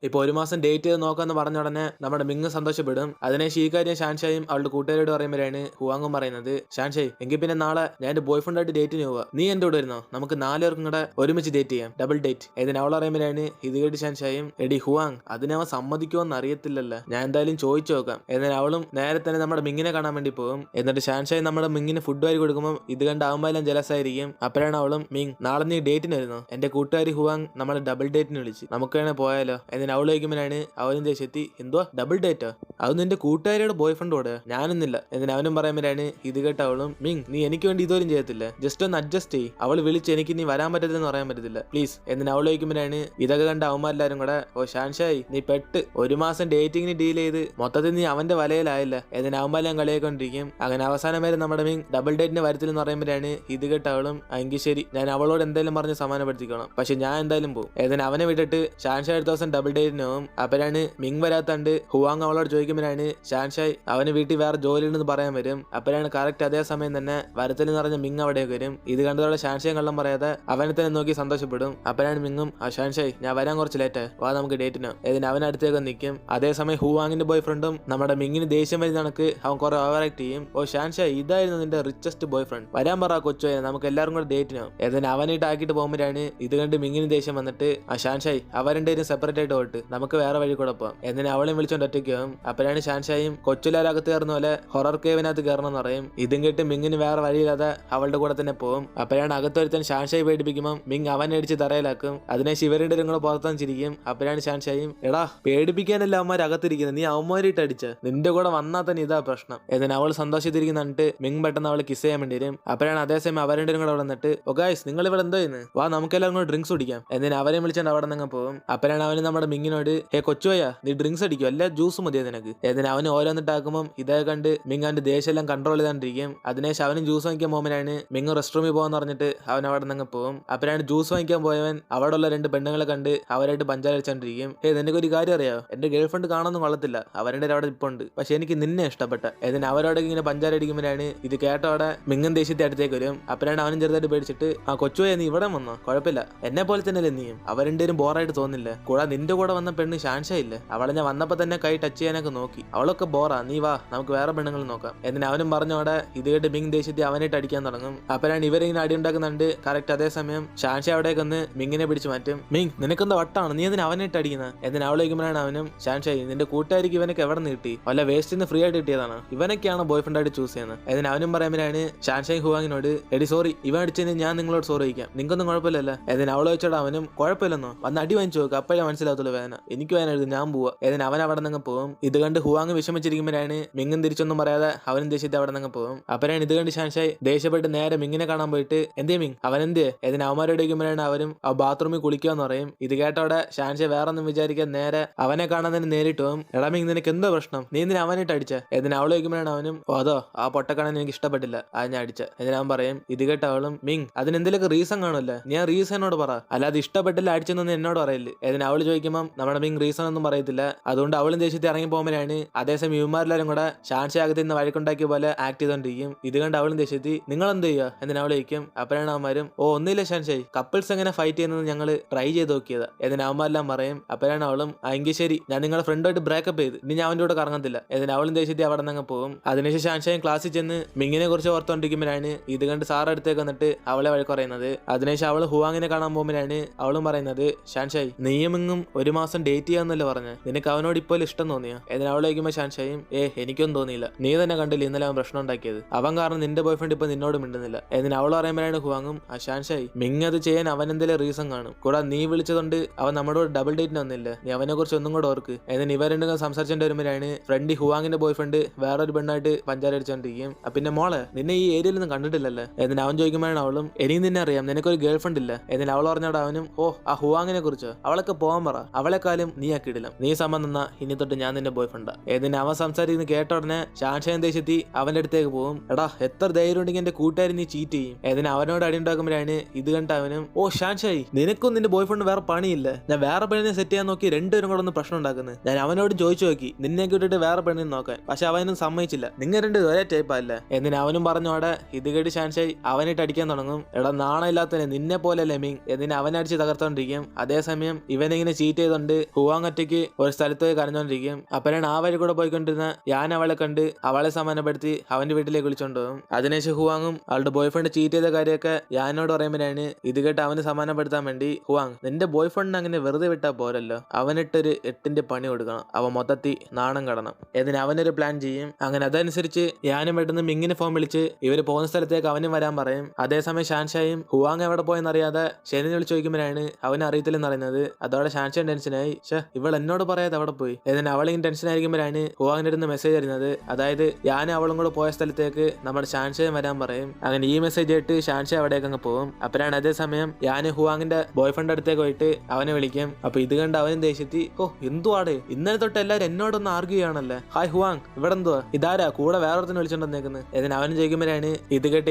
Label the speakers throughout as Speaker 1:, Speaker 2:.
Speaker 1: ഇപ്പൊ ഒരു മാസം ഡേറ്റ് ചെയ്ത് നോക്കാന്ന് പറഞ്ഞ ഉടനെ നമ്മുടെ മിങ് സന്തോഷപ്പെടും. അതിനെ ഈ കാര്യം ഷാൻഷായും അവളുടെ കൂട്ടുകാരോട് പറയുമ്പോഴാണ് ഹുവാങ്ങും പറയുന്നത്, ഷാൻഷായ് എങ്കിൽ പിന്നെ നാളെ ഞാൻ എന്റെ ബോയ് ഫ്രണ്ട് ആയിട്ട് ഡേറ്റിന് പോവാ, നീ എന്റെ കൂടെ വരുന്നോ, നമുക്ക് 4 പേർക്കും കൂടെ ഒരുമിച്ച് ഡേറ്റ് ചെയ്യാം, ഡബിൾ ഡേറ്റ്. ഇതിന് അവൾ പറയുമ്പോഴാണ് ഇത് കേട്ട് ഷാൻഷായും, എടി ഹുവാങ് അതിനവൻ സമ്മതിക്കുമോന്ന് അറിയത്തില്ലല്ലോ, ഞാൻ എന്തായാലും ചോദിച്ചു നോക്കാം. എന്നാൽ അവളും നേരെ തന്നെ നമ്മുടെ മിങ്ങിനെ കാണാൻ വേണ്ടി പോകും. എന്നിട്ട് ഷാൻഷായി നമ്മുടെ മിങ്ങിന് ഫുഡ് വാരി കൊടുക്കുമ്പോൾ ഇത് കണ്ട് ആവുമ്പോഴെല്ലാം ജലസായിരിക്കും. അപ്പോഴാണ് അവളും, മിങ് നാളെ നീ ഡേറ്റിന് വരുന്നോ, എന്റെ കൂട്ടുകാരി ഹുവാങ് നമ്മളെ ഡബിൾ ഡേറ്റിന് വിളിച്ച്, നമുക്ക് വേണേ പോയാലോ. എന്നിട്ട് അവൾ ചോദിക്കുമ്പോഴാണ് അവനും ദേശെത്തി, എന്തോ ഡബിൾ ഡേറ്റോ, അത് നിന്റെ കൂട്ടുകാരിയുടെ ബോയ് ഫ്രണ്ടോട്, ഞാനൊന്നില്ല. എന്നിട്ട് അവനും പറയുമ്പോഴാണ് ഇത് കേട്ട അവളും, മിങ് നീ എനിക്ക് വേണ്ടി ഇതുവരും ചെയ്യത്തില്ല, ജസ്റ്റ് ഒന്ന് അഡ്ജസ്റ്റ് ചെയ്യ്, അവൾ വിളിച്ച് എനിക്ക് നീ വരാൻ പറ്റത്തില്ലെന്ന് പറയാൻ പറ്റത്തില്ല പ്ലീസ്. എന്നിട്ട് അവൾ ചോദിക്കുമ്പോഴാണ് ഇതൊക്കെ കണ്ട അവന്മാരെല്ലാരും കൂടെ, ഓ ഷാൻഷായി നീ പെട്ട്, ഒരു മാസം ഡേറ്റിങ്ങിന് ഡീൽ ചെയ്ത് മൊത്തത്തിൽ നീ അവന്റെ വലയിലായില്ല. എന്നിട്ട് അവന്മാരെല്ലാം കളിയാക്കൊണ്ടിരിക്കും. അങ്ങനെ അവസാനം വരെ നമ്മുടെ മിങ് ഡബിൾ ഡേറ്റിന് വരത്തില്ലെന്ന് പറയുമ്പോഴാണ് ഇത് കേട്ട അവളും, എങ്കിൽ ശരി ഞാൻ അവളോട് എന്തായാലും പറഞ്ഞ് സമാധാനപ്പെടുത്തിക്കണം, പക്ഷെ ഞാൻ എന്തായാലും പോകും. എന്നിട്ട് അവനെ വിട്ടിട്ട് ഷാൻഷായ് അടുത്ത ദിവസം ഡബിൾ ഡേറ്റിന് പോകും. അപ്പോഴാണ് മിങ് വരാത്തണ്ട് ഹുവാങ് അവളോട് ചോദിക്കുമ്പോഴാണ് ഷാൻഷായ് അവന് വീട്ടിൽ വേറെ ജോലി ഉണ്ടെന്ന് പറയാൻ വരും. അപ്പോഴാണ് കറക്റ്റ് അതേ സമയം തന്നെ വരത്തിലെന്ന് പറഞ്ഞ മിങ് അവിടേക്ക് വരും. ഇത് കണ്ടതോടെ ഷാൻഷായും കള്ളം പറയാതെ അവനെ തന്നെ നോക്കി സന്തോഷപ്പെടും. അപ്പോഴാണ് മിങ്ങും, ആ ഷാൻഷായ് ഞാൻ വരാൻ കുറച്ച് ലേറ്റ്, വാ നമുക്ക് ഡേറ്റിനോ. ഇതിന് അവൻ അടുത്തേക്ക് നിൽക്കും. അതേസമയം ഹുവാങ്ങിന്റെ ബോയ് ഫ്രണ്ടും നമ്മുടെ മിങ്ങിന് ദേഷ്യം വരുന്ന കണക്ക് അവൻ കുറെ ഓവർ ആക്ട് ചെയ്യും. ഓ ഷാൻഷായ് ഇതായിരുന്നു നിന്റെ റിച്ചസ്റ്റ് ബോയ് ഫ്രണ്ട്, വരാൻ പറ കൊച്ചുപോയ നമുക്ക് എല്ലാവരും കൂടെ ഡേറ്റിനോ. ഇതിന് അവനായിട്ട് ആക്കിയിട്ട് പോകുമ്പോഴാണ് ഇത് കണ്ട് മിങ്ങിന് ദേഷ്യം വന്നിട്ട്, ആ ഷാൻഷായ് അവരുടെ സെപ്പറേറ്റ് ആയിട്ട് പോയിട്ട് നമുക്ക് വേറെ വഴി കൂടെ പോകാം. എന്നിന് അവളെയും വിളിച്ചോണ്ട് ഒറ്റയ്ക്ക് പോകും. അപ്പോഴാണ് ഷാൻഷായും കൊച്ചുലാലകത്ത് കയറുന്ന പോലെ ഹൊറർ കേവിനകത്ത് കയറണം എന്ന് പറയും. ഇതും കേട്ട് മിങ്ങിന് വേറെ വഴിയില്ലാതെ അവളുടെ കൂടെ തന്നെ പോകും. അപ്പോഴാണ് അകത്തൊരുത്തൻ ഷാൻഷായി പേടിപ്പിക്കുമ്പോൾ മിങ് അവനെ അടിച്ച് തറയിലാക്കും. അതിനെ ശിവരുടെ കൂടെ പുറത്താൻ ചിരിക്കും. അപ്പോഴാണ് ഷാൻഷായും, എടാ പേടിപ്പിക്കാനല്ല അവന്മാർ അകത്തിരിക്കുന്നത്, നീ അവന്മാരിട്ട് അടിച്ച, നിന്റെ കൂടെ വന്നാൽ തന്നെ ഇതാ പ്രശ്നം. എന്നിട്ട് അവൾ സന്തോഷത്തിരിക്കുന്നിട്ട് മിങ് പെട്ടെന്ന് അവളെ കിസ് ചെയ്യാൻ വേണ്ടി വരും. അപ്പോഴാണ് അതേസമയം അവരുടെ കൂടെ അവിടെ നിന്നിട്ട്, ഓ ഗൈസ് നിങ്ങൾ ഇവിടെ എന്തോ ചെയ്യുന്നത്, വാ നമുക്കെല്ലാം കൂടെ ഡ്രിങ്ക്സ് കുടിക്കാം. എന്നിട്ട് അവരെ വിളിച്ചോണ്ട് അവിടെ നിന്ന് പോകും. അപ്പോഴാണ് അവന് നമ്മുടെ മിങ്ങിനോട്, ഹേ കൊച്ചുപോയാ നീ ഡ്രിങ്ക്സ് അടിക്കും, അല്ല ജ്യൂസ് മതിയോ നിനക്ക്. എന്നിട്ട് അവന് ഓരോന്നിട്ടാക്കുമ്പോൾ ഇതേ കണ്ട് മിങ് അവന്റെ ദേഷ്യം എല്ലാം കൺട്രോൾ ചെയ്താണ്ടിരിക്കും. അതിനേശം അവനും ജ്യൂസ് വാങ്ങിക്കാൻ പോകുമ്പോഴാണ് മിങ് റെസ്റ്റ് റൂമിൽ പോകാന്ന് പറഞ്ഞിട്ട് അവൻ അവിടെ നിന്ന് പോകും. അപ്പോഴാണ് ജ്യൂസ് വാങ്ങിക്കാൻ പോയവൻ അവിടെ ഉള്ള 2 പെണ്ണുങ്ങളെ കണ്ട് അവരായിട്ട് പഞ്ചായത്തിരിക്കും. നിനക്കൊരു കാര്യം അറിയാവോ, എന്റെ ഗേൾ ഫ്രണ്ട് കാണാനൊന്നും കൊള്ളത്തില്ല, അവരുടെ അവിടെ ഇപ്പൊ ഉണ്ട്, പക്ഷെ എനിക്ക് നിന്നെ ഇഷ്ടപ്പെട്ട. എന്നിട്ട് അവരോടെ ഇങ്ങനെ പഞ്ചായത്തിരിക്കുമ്പോഴാണ് ഇത് കേട്ടോടെ മിങ്ങും ദേഷ്യത്തെ അടുത്തേക്ക് വരും. അപ്പോഴാണ് അവനും ചെറുതായിട്ട് പേടിച്ചിട്ട്, ആ കൊച്ചുപോയ നീ ഇവിടെ വന്നോ, കുഴപ്പമില്ല എന്നെ പോലെ തന്നെയല്ലേ നീയും, അവരെന്തേലും ബോറായിട്ട് തോന്നില്ല, കൂടാ നിന്റെ കൂടെ വന്ന പെണ്ണ് ഷാൻഷായില്ലേ, അവളെ ഞാൻ വന്നപ്പോ തന്നെ കൈ ടച്ച് ചെയ്യാനൊക്കെ നോക്കി, അവളൊക്കെ ബോറാ, നീ വാ നമുക്ക് വേറെ പെണ്ണുങ്ങൾ നോക്കാം. എന്നിട്ട് അവനും പറഞ്ഞോടെ ഇത് കേട്ട് മിങ് ദേഷ്യത്തെ അവനായിട്ട് അടിക്കാൻ തുടങ്ങും. അപ്പോഴാണ് ഇവരിങ്ങനെ അടി ഉണ്ടാക്കുന്നുണ്ട്. കറക്റ്റ് അതേസമയം ഷാൻഷാ അവിടേക്ക് ഒന്ന് മിങ്ങിനെ പിടിച്ച് മാറ്റും. മിങ് നിനക്കെന്താ വട്ടാണ്, നീ അതിന് അവനായിട്ട് അടിക്കുന്നത്. എന്നിട്ട് അവൾ വയ്ക്കുമ്പോഴാണ് അവനും, ഷാൻഷായി നിന്റെ കൂട്ടുകാരിക്ക് ഇവനൊക്കെ എവിടെ നിന്ന് കിട്ടി, വല്ല വേസ്റ്റിന്ന് ഫ്രീ ആയിട്ട് കിട്ടിയതാണ്, ഇവനൊക്കെയാണ് ബോയ് ഫ്രണ്ട് ആയിട്ട് ചൂസ് ചെയ്യുന്നത്. എന്നിട്ട് അവനും പറയുമ്പോഴാണ് ഷാൻഷായി ഹുവാങ്ങിനോട്, എടി സോറി ഇവൻ അടിച്ചതിന് ഞാൻ നിങ്ങളോട് സോറി ചോദിക്കാം, നിങ്ങൾക്കൊന്നും കുഴപ്പമില്ലല്ലോ. എന്നിട്ട് അവൾ വെച്ചോട് അവനും, കുഴപ്പമില്ലെന്നോ, വന്ന് അടി വാങ്ങിച്ചു നോക്കുക, അപ്പോഴേ മനസ്സിലാകത്തുള്ളൂ വേദന, എനിക്ക് വേദന എഴുതും, ഞാൻ പോവാ. എന്നിട്ട് അവൻ അവിടെ നിന്ന് പോകും. ഇത് കണ്ട് ഹുവാങ് വിഷമിച്ചിരിക്കുമ്പോഴാണ് മിങ്ങും തിരിച്ചൊന്നും പറയാതെ അവനും ദേഷ്യത്തെ അവിടെ നിന്ന് പോകും. അപ്പോഴാണ് ഇത് കണ്ട് ഷാൻഷായി ദേഷ്യപ്പെട്ട് നേരെ മിങ്ങിനെ കാണാൻ പോയിട്ട്, എന്തേ മിങ് അവനെന്തേ. എന്നിട്ട് അവന്മാരോട് ഇരിക്കുമ്പോഴാണ് അവരും ആ ബാത്റൂമിൽ കുളിക്കാന്ന് പറയും. ഇത് കേട്ടോടെ ഷാൻഷായ് വേറെ ഒന്നും വിചാരിക്കാൻ നേരെ അവനെ കാണാൻ തന്നെ നേരിട്ട് പോകും. എടാ മിങ് നിനക്ക് എന്തോ പ്രശ്നം, നീ എന്തിനാ അവനായിട്ട് അടിച്ച. എന്നിട്ട് അവൾ വയ്ക്കുമ്പോഴാണ് അവനും, ഓ അതോ ആ പൊട്ടക്കാണാൻ എനിക്ക് ഇഷ്ടപ്പെട്ടില്ല, അത് ഞാൻ അടിച്ച. എന്നിട്ട് അവൻ പറയും. ഇത് കേട്ട അവളും, മിങ് അതിനെന്തെങ്കിലുമൊക്കെ റീസൺ കാണുമല്ലോ, ഞാൻ റീസണോട് പറ, അല്ലാതെ ഇഷ്ടപ്പെട്ടില്ല അടിച്ചെന്നൊന്നും എന്നോട് പറയില്ല. എന്നിട്ട് അവൾ ചോദിക്കുമ്പോൾ നമ്മുടെ മിങ് റീസൺ ഒന്നും പറയത്തില്ല. അതുകൊണ്ട് അവളും ദേഷ്യത്തിൽ ഇറങ്ങി പോകുമ്പോഴാണ് അതേസമയം ഇവന്മാരെല്ലാരും കൂടെ ഷാൻഷായ് അകത്ത് നിന്ന് വഴക്കുണ്ടാക്കിയ പോലെ ആക്ട് ചെയ്തോണ്ടിരിക്കും. ഇത് കണ്ട് അവളും ദേഷ്യത്തിൽ നിങ്ങൾ എന്ത് ചെയ്യുക. എന്നിട്ട് അവൾ ചോദിക്കും. അപ്പോഴാണ് അവന്മാരും, ഓ ഒന്നുമില്ല ഷാൻഷായ്, കപ്പിൾസ് എങ്ങനെ ഫൈറ്റ് ചെയ്യുന്നത് ഞങ്ങൾ ട്രൈ ചെയ്ത് നോക്കിയത്. എന്നിട്ട് അവന്മാരെല്ലാം പറയും. അപ്പോഴാണ് അവളും, എങ്കിൽ ശരി ഞാൻ നിങ്ങളുടെ ഫ്രണ്ടുമായിട്ട് ബ്രേക്കപ്പ് ചെയ്ത് ഇനി ഞാൻ അവൻ്റെ കൂടെ കറങ്ങത്തില്ല. എന്നിട്ട് അവളും ദേഷ്യത്തിൽ അവിടെ നിന്ന് പോകും. അതിനുശേഷം ഷാൻഷായും ക്ലാസ്സിൽ ചെന്ന് മിങ്ങിനെ കുറിച്ച് ഓർത്തോണ്ടിരിക്കുമ്പോഴാണ് ഇത് കണ്ട് സാർ അടുത്തേക്ക് വന്നിട്ട് അവളെ വഴക്ക് പറയുന്നത്. അതിനുശേഷം അവൾ ഹുവാങ്ങിനെ കാണാൻ പോകുമ്പോഴാണ് അവളും പറയുന്നത്, ഷാൻഷായ് നീയും ഇങ്ങും ഒരു മാസം ഡേറ്റ് ചെയ്യാന്നല്ലേ പറഞ്ഞ്, നിനക്ക് അവനോട് ഇപ്പോൾ ഇഷ്ടം തോന്നിയോ. എന്നിട്ട് അവൾ വയ്ക്കുമ്പോൾ ഷാൻഷായും, എനിക്കൊന്നും തോന്നിയില്ല, നീ തന്നെ കണ്ടില്ല ഇന്നലെ അവൻ പ്രശ്നം ഉണ്ടാക്കിയത്, അവൻ കാരണം നിന്റെ ബോയ് ഫ്രണ്ട് ഇപ്പൊ നിന്നോട് മിണ്ടുന്നില്ല. എന്നിട്ട് അവൾ പറയുമ്പോഴാണ് ഹുവാങ്ങും, ആ ഷാൻഷായ് മിങ് അത് ചെയ്യാൻ അവൻ എന്തെങ്കിലും റീസൺ കാണും, കൂടാതെ നീ വിളിച്ചതുകൊണ്ട് അവൻ നമ്മുടെ ഡബിൾ ഡേറ്റിന് വന്നില്ല, നീ അവനെ കുറിച്ച് ഒന്നും കൂടെ ഓർക്ക്. എന്നിട്ട് ഇവർ രണ്ടും സംസാരിച്ചോണ്ട് വരുമ്പോഴാണ് ഫ്രണ്ട് ഹുവാങ്ങിന്റെ ബോയ് ഫ്രണ്ട് വേറൊരു പെണ്ണായിട്ട് പഞ്ചായടിച്ചോണ്ടിരിക്കും. പിന്നെ മോളെ നിന്നെ ഈ ഏരിയയിൽ ഒന്നും കണ്ടിട്ടില്ലല്ലേ. എന്നിട്ട് അവൻ ചോദിക്കുമ്പോഴാണ് അവളും, എനിക്ക് നിന്നെ അറിയാം, നിനക്കൊരു ഗേൾ ഫ്രണ്ട് ഇല്ല. എന്നിട്ട് അവൾ പറഞ്ഞോട് അവനും, ഓ ആ ഹുവാങ്ങിനെ കുറിച്ച് അവളൊക്കെ പോകാൻ പറ, അവളെക്കാളും നീ ആക്കിയിടില്ല, നീ സംബന്ധം ഇനി തൊട്ട് ഞാൻ നിന്റെ ബോയ് ഫ്രണ്ടാ. എന്നിട്ട് അവൻ സംസാരിക്കുന്ന കേട്ട ഉടനെ ഷാൻഷായും ദേഷ്യത്തി അവന്റെ അടുത്തേക്ക് പോകും. എടാ എത്ര ധൈര്യം ഉണ്ടെങ്കിൽ എന്റെ കൂട്ടുകാരി നീ ചീറ്റ് ചെയ്യും. എന്നിട്ട് അവനോട് അടി ഉണ്ടാക്കുമ്പോഴാണ് ഇത് കണ്ട അവനും, ഓ ഷാൻഷായി നിനക്കും നിന്റെ ബോയ് ഫ്രണ്ട് വേറെ പണിയില്ല, ഞാൻ വേറെ പെണ്ണിനെ സെറ്റ് ചെയ്യാൻ നോക്കി രണ്ടുപേരും കൂടെ ഒന്ന് പ്രശ്നം ഉണ്ടാക്കുന്നത്, ഞാൻ അവനോട് ചോദിച്ചു നോക്കി നിന്നെ കിട്ടിട്ട് വേറെ പെണ്ണിനെ നോക്കാൻ, പക്ഷെ അവനും സമ്മതിച്ചില്ല, നിങ്ങൾ രണ്ട് ഒരേ ടൈപ്പല്ല. എന്നിട്ട് അവനും പറഞ്ഞോടെ ഇത് കേട്ട് ഷാൻഷായി അവനിട്ട് അടിക്കാൻ തുടങ്ങും. എടാ നാണയില്ലാത്തന്നെ നിന്നെ പോലെ ലെമിങ്. എന്നിട്ട് അവനടിച്ച് തകർത്തോണ്ടിരിക്കും. അതേസമയം ഇവനിങ്ങനെ ചീറ്റ് ചെയ്തുകൊണ്ട് ഹുവാങ് ഒറ്റയ്ക്ക് ഒരു സ്ഥലത്ത് പോയി കരഞ്ഞോണ്ടിരിക്കും. അപ്പോഴാണ് ആ വഴി കൂടെ പോയിക്കൊണ്ടിരുന്ന യാൻ അവളെ കണ്ട് അവളെ സമാധാനപ്പെടുത്തി അവന്റെ വീട്ടിലേക്ക് വിളിച്ചോണ്ട് പോകും. അതിനുശേഷം ഹുവാങ്ങും അവളുടെ ബോയ് ഫ്രണ്ട് ചീറ്റ് ചെയ്ത കാര്യമൊക്കെ യാനോട് പറയുമ്പോഴാണ് ഇത് കേട്ട് അവന് സമാധാനപ്പെടുത്താൻ വേണ്ടി ഹുവാങ് നിന്റെ ബോയ് ഫ്രണ്ടിനെ അങ്ങനെ വെറുതെ വിട്ടാൽ പോരല്ലോ, അവനിട്ടൊരു 8ന്റെ പണി കൊടുക്കണം, അവൻ മൊത്തത്തിൽ നാണം കടണം. ഇതിന് അവനൊരു പ്ലാൻ ചെയ്യും. അങ്ങനെ അതനുസരിച്ച് യാനും പെട്ടെന്ന് മിങ്ങിനെ ഫോൺ വിളിച്ച് ഇവര് പോകുന്ന സ്ഥലത്തേക്ക് അവനും വരാൻ പറയും. അതേസമയം ഷാൻഷായും ഹുവാങ് എവിടെ പോയെന്നറിയാതെ ഷെനിനെ വിളിച്ച് ചോദിക്കുമ്പോഴാണ് അവന് അറിയത്തില്ലെന്ന് പറയുന്നത്. അതോടെ ഷാൻഷാൻ ടെൻഷനായി. ഇവൾ എന്നോട് പറയാതെ അവിടെ പോയി. ഇതിന് അവളിങ്ങനെ ടെൻഷൻ ആയിരിക്കുമ്പോഴാണ് ഹുവാങ്ങിന്റെ അടുത്ത് മെസ്സേജ് വരുന്നത്. അതായത് യാനും അവളും കൂടെ പോയ സ്ഥലത്തേക്ക് നമ്മുടെ ഷാൻഷായും വരാൻ പറയും. അങ്ങനെ ഈ മെസ്സേജ് ആയിട്ട് ഷാൻഷാ അവിടേക്ക് അങ്ങ് പോകും. അപ്പോഴാണ് അതേസമയം യാന് ഹുവാങ്ങിന്റെ ബോയ് ഫ്രണ്ട് അടുത്തേക്ക് പോയിട്ട് അവനെ വിളിക്കും. അപ്പൊ ഇത് കണ്ട് അവനും ദേഷ്യത്തി എന്തുവാടേ ഇന്നലെ തൊട്ട് എല്ലാവരും എന്നോടൊന്ന് ആർഗ്യൂ ചെയ്യണല്ലേ, ഹായ് ഹുവാങ് ഇവിടെ എന്തുവാ, ഇതാരാ കൂടെ വേറൊരുത്തിന് വിളിച്ചോണ്ടെന്നേക്കുന്നത്. ഇതിന് അവനും ചോദിക്കുമ്പോഴാണ് ഇത് കേട്ട്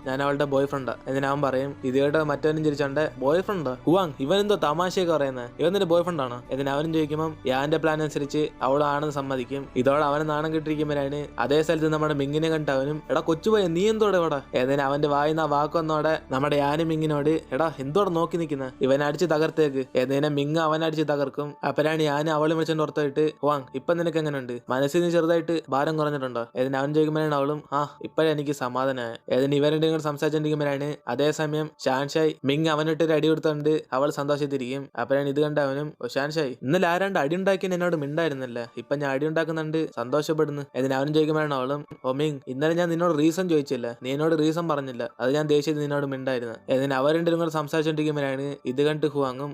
Speaker 1: ഞാൻ അവളുടെ ബോയ് ഫ്രണ്ടാ. എന്നിന് അവൻ പറയും. ഇത് കേട്ട് മറ്റവനും ചിരിച്ചോണ്ട് ബോയ് ഫ്രണ്ടാ ഹുവാങ്, ഇവൻ എന്തോ തമാശയൊക്കെ പറയുന്നത്, ഇവൻ നിന്റെ ബോയ് ഫ്രണ്ടാണോ. ഇതിന് അവനും ചോദിക്കുമ്പോൾ യാന്റെ പ്ലാൻ അനുസരിച്ച് അവളാണെന്ന് സമ്മതിക്കും. ഇതോടെ അവനെ നാണം കിട്ടിരിക്കുമ്പോഴാണ് അതേ സ്ഥലത്ത് നമ്മുടെ മിങ്ങിനെ കണ്ടവനും എടാ കൊച്ചുപോയ നീ എന്തോടെ ഇവിടെ. ഏതിന് അവന്റെ വായിന്ന് ആ വാക്കൊന്നോടെ നമ്മുടെ യാനും മിങ്ങിനോട് എടാ എന്തോടെ നോക്കി നിൽക്കുന്ന, ഇവൻ അടിച്ച് തകർത്തേക്ക്. ഏതിനെ മിങ് അവൻ അടിച്ച് തകർക്കും. അപ്പോഴാണ് ഞാൻ അവളും വിളിച്ചോണ്ട് ഓർത്തായിട്ട് ഹുവാങ് ഇപ്പൊ നിനക്ക് എങ്ങനെയുണ്ട്, മനസ്സിൽ നിന്ന് ചെറുതായിട്ട് ഭാരം കുറഞ്ഞിട്ടുണ്ടോ. ഏതിന് അവൻ ചോദിക്കുമ്പോഴാണ് അവളും ഇപ്പോഴേ എനിക്ക് സമാധാനമായി. ഏതിന് ഇവരുടെ കൂടെ സംസാരിച്ചോണ്ടിരിക്കുമ്പോഴാണ് അതേസമയം ഷാൻഷായ് മിങ് അവനിട്ടൊരു അടി കൊടുത്തോണ്ട് അവൾ സന്തോഷത്തിരിക്കും. അപ്പോഴാണ് ഇത് കണ്ട അവനും ഷാൻഷായ് ഇന്നലെ ആരാണ്ട് അടി ഉണ്ടാക്കി എന്നോട് മിണ്ടായിരുന്നില്ല, ഇപ്പൊ ഞാൻ അടി ഉണ്ടാക്കുന്നുണ്ട് സന്തോഷപ്പെടുന്നു. ഏതിന് അവനും ചോദിക്കുമ്പോഴാണ് അവളും മിങ് ഇന്നലെ ഞാൻ നിന്നോട് റീസൺ ചോദിച്ചില്ല, നീ എന്നോട് റീസൺ പറഞ്ഞില്ല, അത് ഞാൻ ദേഷ്യം നിന്നോട് മിണ്ടായിരുന്നു. ഏതിന് അവർ രണ്ടും കൂടെ സംസാരിച്ചോണ്ടിരിക്കുമ്പോഴാണ് ഇത് കണ്ട് ഹുവാങ്ങും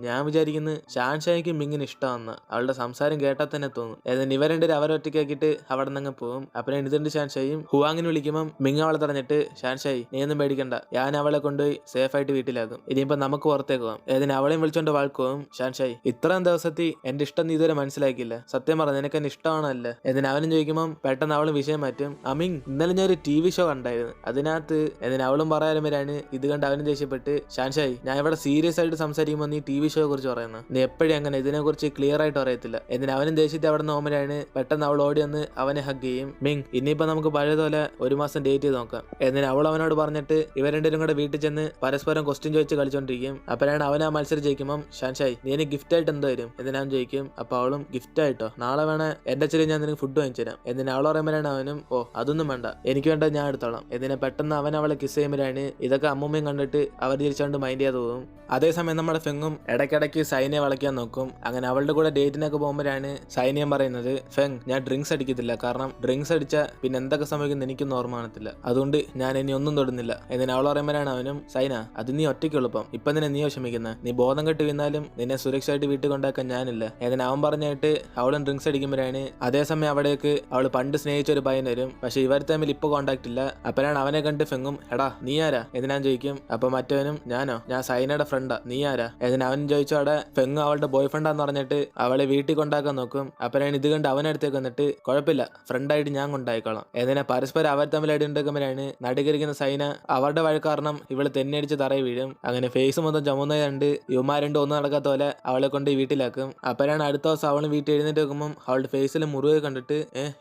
Speaker 1: ഞാൻ വിചാരിക്കുന്നു ഷാൻഷായ്ക്ക് മിങ്ങിന് ഇഷ്ടമാണെന്ന്, അവളുടെ സംസാരം കേട്ടാൽ തന്നെ തോന്നും. ഏതിന് ഇവർ രണ്ടും അവരൊറ്റയ്ക്കാക്കിയിട്ട് അവിടെ നിന്ന് പോവും. അപ്പോഴാണ് ഇതിന്റെ ഷാൻഷായും ഹുവാങ്ങിന് വിളിക്കുമ്പോൾ മിങ് അവളെ തടഞ്ഞിട്ട് ഷാൻഷായി നീ ഒന്നും പേടിക്കണ്ട, ഞാൻ അവളെ കൊണ്ടുപോയി സേഫ് ആയിട്ട് വീട്ടിലാക്കും, ഇനിയിപ്പോ നമുക്ക് പുറത്തേക്ക് പോകാം. ഏതിന് അവളെയും വിളിച്ചോണ്ട് വാഴ്ക്കുവും. ഷാൻഷായി ഇത്രയും ദിവസത്തിൽ എന്റെ ഇഷ്ടം നീ ഇതുവരെ മനസ്സിലാക്കിയില്ല, സത്യം പറഞ്ഞ നിനക്ക് എന്നെ ഇഷ്ടമാണല്ലേ. ഏതിന് അവനും ചോദിക്കുമ്പോൾ പെട്ടെന്ന് അവളും വിഷയം മാറ്റും. അമിങ് ഇന്നലെ ഞാൻ ഒരു TV ഷോ കണ്ടായിരുന്നു, അതിനകത്ത് ഏതിന് അവളും പറയാനും വരാണ്. ഇത് കണ്ട് അവനും ദേഷ്യപ്പെട്ട് ഷാൻഷായി ഞാൻ ഇവിടെ സീരിയസ് ആയിട്ട് സംസാരിക്കുമ്പോൾ നീ TV ഷോയെ കുറിച്ച് പറയുന്നത്, നീ എപ്പോഴും അങ്ങനെ ഇതിനെ കുറിച്ച് ക്ലിയർ ആയിട്ട് അറിയത്തില്ല. എന്നിട്ട് അവനും ദേഷ്യത്തിൽ അവിടെ നിന്ന് ഓമരാണ്. പെട്ടെന്ന് അവൾ ഓടി വന്ന് അവനെ ഹഗ് ചെയ്യും. മിങ് ഇനിയിപ്പോ നമുക്ക് പഴയതുപോലെ ഒരു മാസം ഡേറ്റ് ചെയ്ത് നോക്കാം. എന്നിട്ട് അവൾ അവനോട് പറഞ്ഞിട്ട് ഇവർ രണ്ടുപേരും കൂടെ വീട്ടിൽ ചെന്ന് പരസ്പരം ക്വസ്റ്റ്യൻ ചോദിച്ച് കളിച്ചോണ്ടിരിക്കും. അപ്പോഴാണ് അവൻ ആ മത്സരം ജയിക്കുമ്പോൾ ഷാൻഷായി നീ എനിക്ക് ഗിഫ്റ്റ് ആയിട്ട് എന്തോ വരും എന്ന് ഞാൻ ചോദിക്കും. അപ്പൊ അവളും ഗിഫ്റ്റ് ആയിട്ടോ, നാളെ വേണേ എന്റെ ചെറിയ ഞാൻ നിനക്ക് ഫുഡ് വാങ്ങിച്ചു തരാം. എന്നിട്ട് അവൾ പറയുമ്പോഴാണ് അവനും അതൊന്നും വേണ്ട, എനിക്ക് വേണ്ട ഞാൻ എടുത്തോളാം. എന്നിട്ട് പെട്ടെന്ന് അവൻ അവളെ കിസ് ചെയ്യുമ്പോഴാണ് ഇതൊക്കെ അമ്മൂമ്മയും കണ്ടിട്ട് അവർ തിരിച്ചുകൊണ്ട് മൈൻഡ് ചെയ്യാതെ പോകും. അതേസമയം നമ്മുടെ ഫെങ്ങും ഇടയ്ക്കിടയ്ക്ക് സൈനയെ വളയ്ക്കാൻ നോക്കും. അങ്ങനെ അവളുടെ കൂടെ ഡേറ്റിനൊക്കെ പോകുമ്പോഴാണ് സൈനിയം പറയുന്നത് ഫെങ് ഞാൻ ഡ്രിങ്ക്സ് അടിക്കത്തില്ല, കാരണം ഡ്രിങ്ക്സ് അടിച്ചാൽ പിന്നെ എന്തൊക്കെ സംഭവിക്കും എനിക്കൊന്നും ഓർമ്മ കാണത്തില്ല, അതുകൊണ്ട് ഞാൻ ഇനി ഒന്നും തൊടുന്നില്ല. എന്നിട്ട് അവൾ പറയുമ്പോഴാണ് അവനും സൈന അത് നീ ഒറ്റയ്ക്ക് എളുപ്പം, ഇപ്പൊ നിന്നെ നീ വിഷമിക്കുന്ന, നീ ബോധം കെട്ട് വീണാലും നിന്നെ സുരക്ഷയായിട്ട് വീട്ടിൽ കൊണ്ടാക്കാൻ ഞാനില്ല. എന്നിട്ട് അവൻ പറഞ്ഞായിട്ട് അവളും ഡ്രിങ്ക്സ് അടിക്കുമ്പോഴാണ് അതേസമയം അവിടേക്ക് അവൾ പണ്ട് സ്നേഹിച്ച ഒരു പയ്യൻ വരും. പക്ഷെ ഇവർ തമ്മിൽ ഇപ്പൊ കോണ്ടാക്ട് ഇല്ല. അപ്പോഴാണ് അവനെ കണ്ട് ഫെങ്ങും എടാ നീ ആരാ എന്ന് ഞാൻ ചോദിക്കും. അപ്പൊ മറ്റവനും ഞാൻ സൈനയുടെ ഫ്രണ്ടാ, നീ ആരാ. എന്നിട്ട് അവൻ ചോദിച്ചു അവിടെ ഫെങ്ങും അവളുടെ ബോയ് ഫ്രണ്ടാന്ന് പറഞ്ഞിട്ട് അവളെ വീട്ടിൽ കൊണ്ടാക്കാൻ നോക്കും. അപ്പോഴാണ് ഇത് കണ്ട് അവനടുത്തേക്ക് വന്നിട്ട് കുഴപ്പമില്ല ഫ്രണ്ടായിട്ട് ഞാൻ കൊണ്ടായിക്കോളാം. എന്നിട്ട് പരസ്പരം അവർ തമ്മിൽ അടി ഉണ്ടാക്കുമ്പോഴാണ് നടുകരിക്കുന്ന സൈന അവരുടെ വഴി കാരണം ഇവള് തെന്നടിച്ച് തറയി വീഴും. അങ്ങനെ ഫേസ് മൊത്തം ചുമന്ന കണ്ട് യുമാരുണ്ട് ഒന്നും നടക്കാത്ത പോലെ അവളെ കൊണ്ട് വീട്ടിലാക്കും. അപ്പോഴാണ് അടുത്ത ദിവസം അവള് വീട്ടിൽ എഴുന്നേറ്റ് വെക്കുമ്പോൾ അവളുടെ ഫേസിൽ മുറിവ് കണ്ടിട്ട്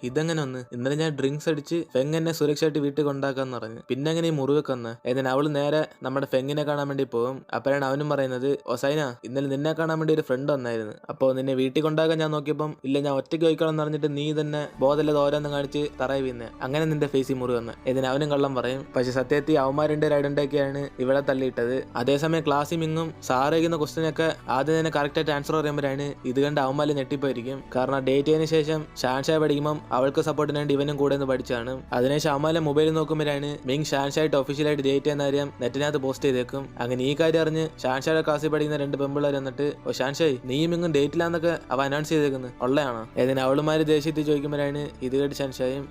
Speaker 1: ഇതെങ്ങനെ ഒന്ന് ഇന്നലെ ഞാൻ ഡ്രിങ്ക്സ് അടിച്ച് ഫെങ് എന്നെ സുരക്ഷയായിട്ട് വീട്ടിൽ കൊണ്ടാക്കാന്ന് പറഞ്ഞു, പിന്നെ എങ്ങനെ ഈ മുറിവൊക്കെ വന്ന്. എന്നിട്ട് അവള് നേരെ നമ്മുടെ ഫെങ്ങിനെ കാണാൻ വേണ്ടി പോകും. അപ്പോഴാണ് അവനും പറയുന്നത് സൈന ഇന്നലെ നിന്നെ കാണാൻ വേണ്ടി ഒരു ഫ്രണ്ട് വന്നായിരുന്നു, അപ്പൊ നിന്നെ വീട്ടിൽ കൊണ്ടാക്കാൻ ഞാൻ നോക്കിയപ്പം ഇല്ല ഞാൻ ഒറ്റയ്ക്ക് പോയിക്കോളം എന്ന് പറഞ്ഞിട്ട് നീ തന്നെ ബോധമില്ലാതെ ഓരോന്നും കാണിച്ച് തറയി വീന്നെ, അങ്ങനെ നിന്റെ ഫേസിൽ മുറി വന്ന്. ഇതിന് അവനും കള്ളം പറയും. പക്ഷെ സത്യത്തിൽ അവന്മാരുടെ ഐഡന്റിറ്റിയൊക്കെയാണ് ഇവിടെ തള്ളിയിട്ടത്. അതേസമയം ക്ലാസ്സിൽ മിങ്ങും സാറേക്കുന്ന ക്വസ്റ്റ്യനൊക്കെ ആദ്യം തന്നെ കറക്റ്റ് ആയിട്ട് ആൻസർ പറയുമ്പോഴാണ് ഇത് കണ്ട് അവന്മാര് ഞെട്ടിപ്പോയിരിക്കും. കാരണം ഡേറ്റ് ചെയ്തതിനു ശേഷം ഷാൻഷായ പഠിക്കുമ്പോൾ അവൾക്ക് സപ്പോർട്ടിന് വേണ്ടി ഇവനും കൂടെ നിന്ന് പഠിച്ചാണ്. അതിനുശേഷം അവന്മാരെ മൊബൈൽ നോക്കുമ്പോഴാണ് മിങ് ഷാൻഷായിട്ട് ഒഫീഷ്യലായിട്ട് ഡേറ്റ് ചെയ്യുന്ന കാര്യം നെറ്റിനകത്ത് പോസ്റ്റ് ചെയ്തേക്കും. അങ്ങനെ ഈ കാര്യം അറിഞ്ഞ് ഷാൻഷായുടെ ക്ലാസ്സിൽ പഠിക്കുന്ന 2 പെമ്പിള്ളേർ വന്നിട്ട് ഷാൻഷായി നീയും ഇങ്ങും ഡേറ്റിലാന്നൊക്കെ അവ അനൗൺസ് ചെയ്തേക്കുന്നത് ഉള്ളയാണോ. ഏതിന് അവളുമാര് ദേഷ്യത്തിൽ ചോദിക്കുമ്പോഴാണ് ഇത് കേട്ട് ഷാൻഷായും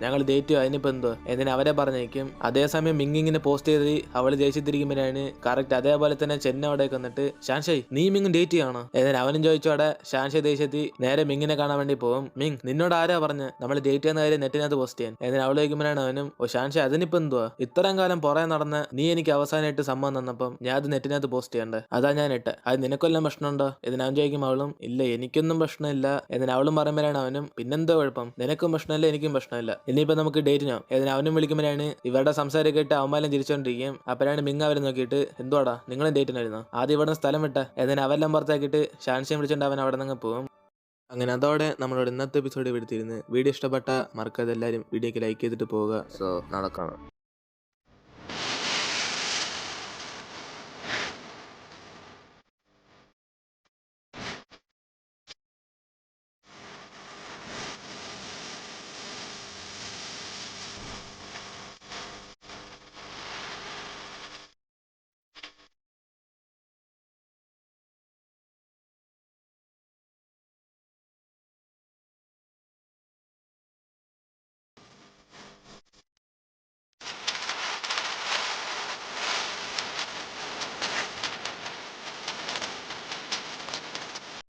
Speaker 1: ഞങ്ങൾ ഡേറ്റ് ചെയ്യും അതിനിപ്പോ എന്തോ എന്നിന് അവരെ പറഞ്ഞേക്കും. അതേസമയം മിങ്ങിങ്ങനെ പോസ്റ്റ് ചെയ്ത് അവള് ദേഷ്യത്തിരിക്കുമ്പോഴാണ് കറക്റ്റ് അതേപോലെ തന്നെ ചെന്ന അവിടേക്ക് വന്നിട്ട് ഷാൻഷായി നീ മിങ്ങും ഡേറ്റ് ചെയ്യണോ. ഏതിന് അവനും ചോദിച്ചോടെ ഷാൻഷായ് ദേഷ്യത്തിൽ നേരെ മിങ്ങിനെ കാണാൻ വേണ്ടി പോകും. മിങ് നിന്നോട് ആരാ പറഞ്ഞ് നമ്മൾ ഡേറ്റ് ചെയ്യുന്ന കാര്യം നെറ്റിനകത്ത് പോസ്റ്റ് ചെയ്യാൻ. എന്നിന് അവൾ ചോദിക്കുമ്പോഴാണ് അവനും ഷാൻഷായ് അതിനിപ്പോ എന്തുവാ ഇത്രയും കാലം പുറകെ നടന്ന് നീ എനിക്ക് അവസാനമായിട്ട് സമ്മതം തന്നപ്പം ഞാൻ അത് നെറ്റിനകത്ത് പോസ്റ്റ് ചെയ്യണ്ടേ, അതാ ഞാൻ ഇട്ട്, അത് നിനക്കൊല്ലം പ്രശ്നമുണ്ടോ. ഇതിന് അവൻ ചോദിക്കും അവളും ഇല്ല എനിക്കൊന്നും പ്രശ്നമില്ല. എന്നിന് അവളും പറയുമ്പോഴാണ് അവനും പിന്നെന്തോ കുഴപ്പം, നിനക്കും പ്രശ്നമില്ല എനിക്കും പ്രശ്നമില്ല, ഇനിയിപ്പോ നമുക്ക് ഡേറ്റിനോ. ഇതിന് അവനും വിളിക്കുമ്പോഴാണ് ഇവരുടെ സംസാരം കേട്ട് അവന്മാരും തിരിച്ചോണ്ടിരിക്കും. അപ്പോഴാണ് മിങ് അവരെ നോക്കിയിട്ട് എന്തുവാടാ നിങ്ങളും ഡേറ്റിനായിരുന്നോ, ആദ്യം ഇവിടെ സ്ഥലം വിട്ട. എന്നിന് അവരുടെ എല്ലാം പുറത്താക്കിയിട്ട് ഷാൻഷയും വിളിച്ചുകൊണ്ട് അവൻ അവിടെ നിന്ന് പോകും. അങ്ങനെ അതോടെ നമ്മളോട് ഇന്നത്തെ എപ്പിസോഡ് എടുത്തിരുന്നു. വീഡിയോ ഇഷ്ടപ്പെട്ട മറക്കാതെ എല്ലാവരും വീഡിയോക്ക് ലൈക്ക് ചെയ്തിട്ട് പോവുക. സോ നാളെ കാണാം.